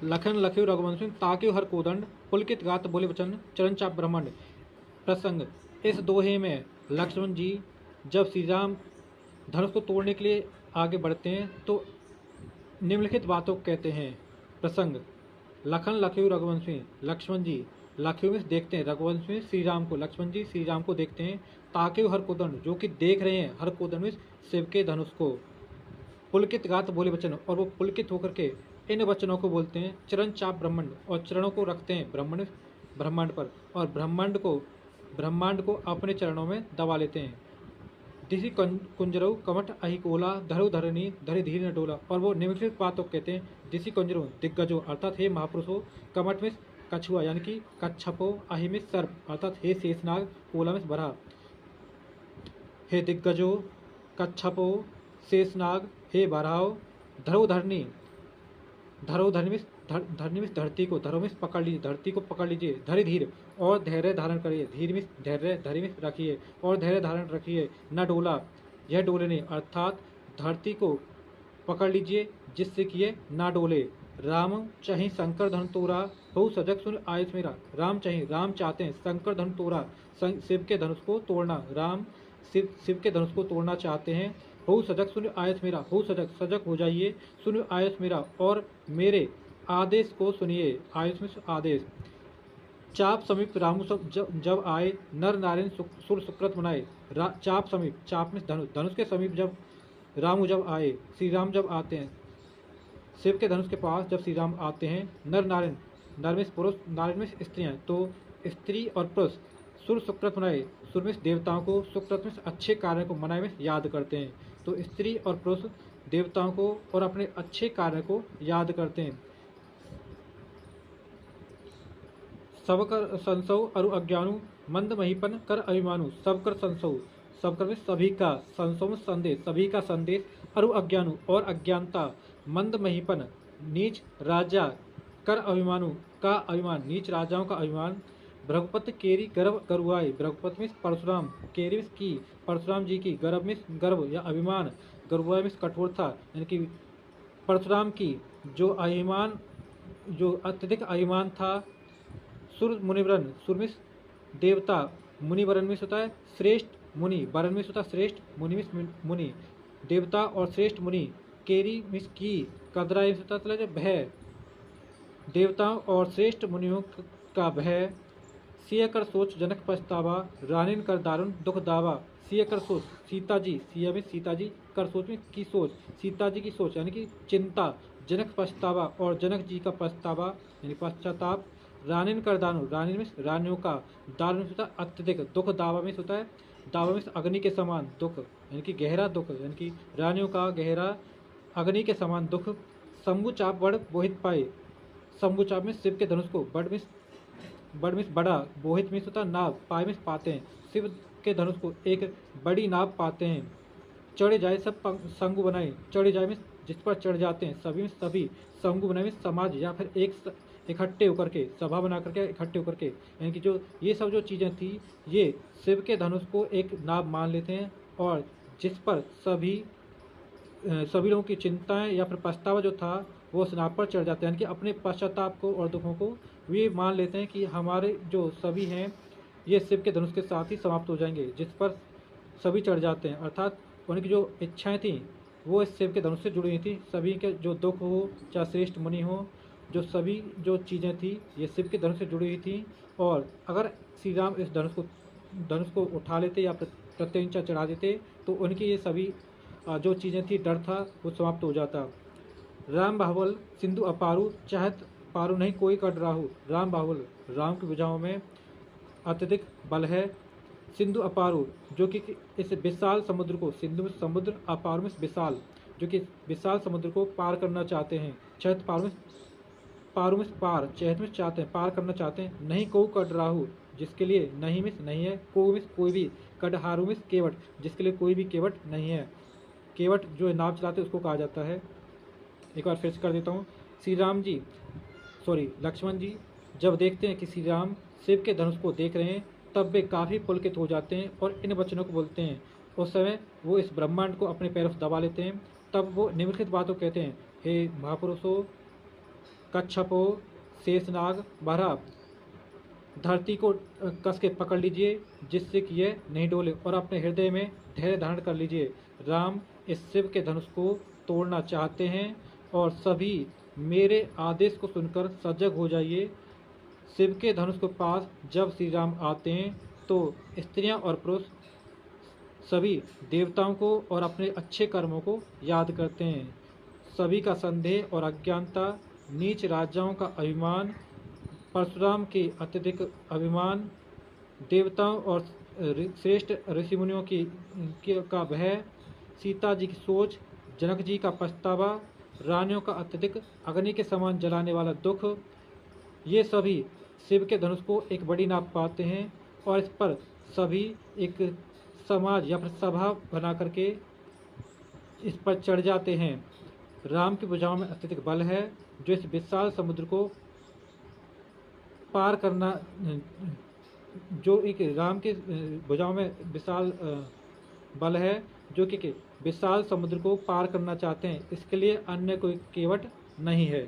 लखन लख्यु रघुवंश ताक्यु हर कोदंड पुलकित गात बोले वचन चरण चाप ब्रह्मांड। प्रसंग। इस दोहे में लक्ष्मण जी जब श्री राम धनुष को तोड़ने के लिए आगे बढ़ते हैं तो निम्नलिखित बातों को कहते हैं। प्रसंग। लखन लख्यु रघुवंशी, लक्ष्मण जी लख्यु में देखते हैं, रघुवंश में श्री राम को, लक्ष्मण जी श्री राम को देखते हैं। ताक्यु हर कोदंड, जो कि देख रहे हैं, हर कोदंड में शिव के धनुष को। पुलकित गात बोले वचन, और वो पुलकित होकर के इन वचनों को बोलते हैं। चरण चाप ब्रह्मांड, और चरणों को रखते हैं ब्रह्मांड पर, और ब्रह्मांड को अपने चरणों में दबा लेते हैं। दिशि कुंजरऊ कमठ अहिकोला धरु धरनी धरि धीर न डोला, और वो निम्नलिखित बातों को कहते हैं। दिशि कुंजरो दिग्गजो अर्थात हे महापुरुषो, कमठ में कछुआ यानी कि कच्छपो, अहि में सर्प अर्थात हे शेषनाग, कोला में बरहा। हे दिग्गजो, कच्छपो, शेषनाग, हे बरहाओ, धरु धरनी में धरती को, धरो में पकड़ लीजिए, धरती को पकड़ लीजिए। धरि धीर, और धैर्य धारण करिए, धीर में धैर्य, धैर्य में रखिए, और धैर्य धारण रखिए। न डोला, यह डोले नहीं, अर्थात धरती को पकड़ लीजिए जिससे कि ये ना डोले। राम चाहे शंकर धन तोरा, बहु सजग सुन आयुष मेरा। राम चाहते हैं शंकर धन तोरा, शिव के धनुष को तोड़ना। राम शिव के धनुष को तोड़ना चाहते हैं। हो सजग सुन आयस मेरा, हो सजग हो जाइए, सुन आयस मेरा, और मेरे आदेश को सुनिए। आयस में आदेश। चाप समीप रामु जब आए, नर नारायण सुर सुकृत मनाए। चाप समीप, चाप में धनुष के समीप जब रामु जब आए, श्री राम जब आते हैं, शिव के धनुष के पास जब श्री राम आते हैं, नर नारायण, नर में पुरुष, नारायण में स्त्रियाँ, तो स्त्री और पुरुष सुर सुकृत मनाए, सुर में देवताओं को, सुकृत में अच्छे कार्य को, मनाए में याद करते हैं। तो स्त्री और पुरुष देवताओं को और अपने अच्छे कार्य को याद करते हैं। सबकर संसौ अरु अज्ञानु, मंद महीपन कर अभिमानु। सबकर संसौ, सबकर में सभी का, संसौ में संदेश, सभी का संदेश, अरु अज्ञानु और अज्ञानता, मंद महीपन नीच राजा, कर अभिमानु का अभिमान, नीच राजाओं का अभिमान। भृगुपति केरी गर्भ गरुआई, भृगुपति में परशुराम, केरी में की परशुराम जी की, गर्भ में गर्भ या अभिमान, गरुआई में कठोरता यानी कि परशुराम की जो अभिमान, जो अत्यधिक अभिमान था। सुर मुनिवरन, सुर में देवता, मुनि वरन में होता है श्रेष्ठ मुनि, वरन में होता है श्रेष्ठ, मुनि में मुनि, देवता और श्रेष्ठ मुनि। केरी में की, कदराई में होता है भय, देवताओं और श्रेष्ठ मुनियों का भय। सिय कर सोच जनक पछतावा, रानिन कर दारुण दुख दावा। सिय कर सोच, सीता जी, सिया में सीता जी, कर सोच में की सोच, सीता जी की सोच यानी कि चिंता। जनक पछतावा, और जनक जी का पछतावा यानी पश्चाताप। रानिन कर दारुण, रानिन में रानियों का, दारुण में होता है अत्यधिक, दुख दावा में होता है, दावा में अग्नि के समान दुख यानी कि गहरा दुख, यानी कि रानियों का गहरा अग्नि के समान दुख। शंभु चाप बड़ बोहित पाए, शंभु चाप में शिव के धनुष को, बड़ में बड़ा, बोहित में होता नाव, पाए में पाते हैं, शिव के धनुष को एक बड़ी नाव पाते हैं। चढ़ जाए सब संगु बनाए, चढ़ जाए में जिस पर चढ़ जाते हैं, सभी में सभी, संगु बनाए में समाज या फिर एक इकट्ठे होकर के, सभा बना करके इकट्ठे होकर के, यानी कि जो ये सब जो चीज़ें थी ये शिव के धनुष को एक नाव मान लेते हैं, और जिस पर सभी लोगों की चिंताएं या फिर पछतावा जो था वो उस नाव पर चढ़ जाते हैं, यानी कि अपने पश्चाताप को और दुखों को वे मान लेते हैं कि हमारे जो सभी हैं ये शिव के धनुष के साथ ही समाप्त हो जाएंगे, जिस पर सभी चढ़ जाते हैं। अर्थात उनकी जो इच्छाएं थी वो इस शिव के धनुष से जुड़ी हुई थी। सभी के जो दुख हो, चाहे श्रेष्ठ मुनि हो, जो सभी जो चीज़ें थी ये शिव के धनुष से जुड़ी हुई थी। और अगर श्री राम इस धनुष को उठा लेते या प्रत्यंचा चढ़ा देते तो उनकी ये सभी जो चीज़ें थी, डर था, वो समाप्त हो जाता। राम बाहुबल सिंधु अपारू, चाहत पारू नहीं कोई कर राहु। राम बाहुबल, राम की भुजाओं में अत्यधिक बल है। सिंधु अपारू, जो कि इस विशाल समुद्र को, सिंधु में समुद्र, अपारू में विशाल, जो कि विशाल समुद्र को पार करना चाहते हैं। चहत पारू में पार, चहत में चाहते हैं, पार करना चाहते हैं। नहीं को कड राहु, जिसके लिए नहीं में नहीं है, को में कोई भी, कडहारू में केवट, जिसके लिए कोई भी केवट नहीं है। केवट जो नाव चलाते उसको कहा जाता है। एक बार फिर से कर देता हूँ। लक्ष्मण जी जब देखते हैं कि श्री राम शिव के धनुष को देख रहे हैं तब वे काफ़ी पुलकित हो जाते हैं और इन वचनों को बोलते हैं। उस समय वो इस ब्रह्मांड को अपने पैरों से दबा लेते हैं। तब वो निम्नलिखित बातों कहते हैं, हे महापुरुषों, कच्छपो शेषनाग भरा धरती को कस के पकड़ लीजिए जिससे कि यह नहीं डोले और अपने हृदय में धैर्य धारण कर लीजिए। राम इस शिव के धनुष को तोड़ना चाहते हैं और सभी मेरे आदेश को सुनकर सजग हो जाइए। शिव के धनुष के पास जब श्री राम आते हैं तो स्त्रियां और पुरुष सभी देवताओं को और अपने अच्छे कर्मों को याद करते हैं। सभी का संदेह और अज्ञानता, नीच राजाओं का अभिमान, परशुराम के अत्यधिक अभिमान, देवताओं और श्रेष्ठ ऋषिमुनियों का भय, सीता जी की सोच, जनक जी का पछतावा, रानियों का अत्यधिक अग्नि के समान जलाने वाला दुख, ये सभी शिव के धनुष को एक बड़ी नाप पाते हैं और इस पर सभी एक समाज या फिर सभा बना करके इस पर चढ़ जाते हैं। राम की भुजाओं में अत्यधिक बल है जो इस विशाल समुद्र को पार करना, जो एक राम के भुजाओं में विशाल बल है जो कि विशाल समुद्र को पार करना चाहते हैं। इसके लिए अन्य कोई केवट नहीं है।